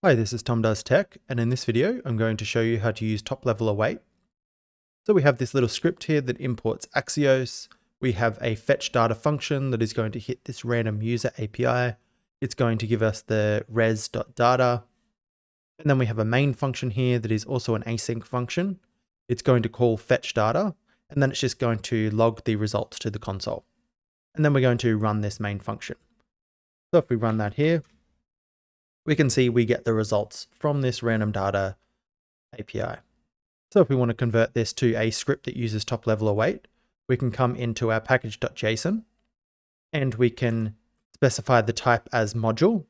Hi, this is Tom Does Tech, and in this video, I'm going to show you how to use top-level await. So we have this little script here that imports Axios. We have a fetch data function that is going to hit this random user API. It's going to give us the res.data. And then we have a main function here that is also an async function. It's going to call fetch data, and then it's just going to log the results to the console. And then we're going to run this main function. So if we run that here, we can see we get the results from this random data API. So if we want to convert this to a script that uses top-level await, we can come into our package.json and we can specify the type as module.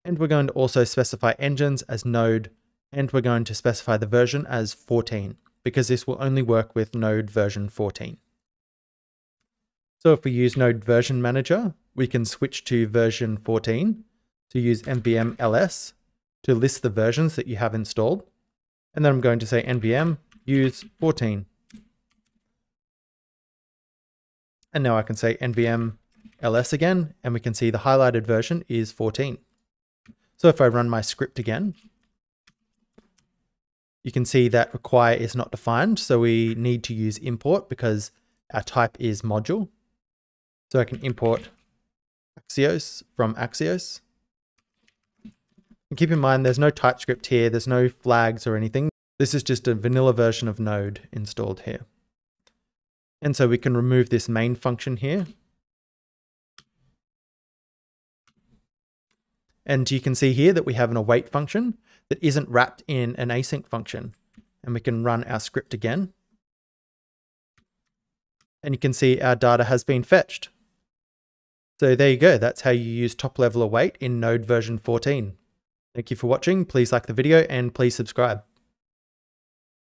And we're going to also specify engines as Node, and we're going to specify the version as 14 because this will only work with Node version 14. So if we use Node version manager, we can switch to version 14 to use npm ls to list the versions that you have installed. And then I'm going to say npm use 14. And now I can say npm ls again, and we can see the highlighted version is 14. So if I run my script again, you can see that require is not defined. So we need to use import because our type is module. So I can import Axios from Axios. And keep in mind, there's no TypeScript here. There's no flags or anything. This is just a vanilla version of Node installed here. And so we can remove this main function here. And you can see here that we have an await function that isn't wrapped in an async function. And we can run our script again. And you can see our data has been fetched. So there you go. That's how you use top-level await in Node version 14. Thank you for watching. Please like the video and please subscribe.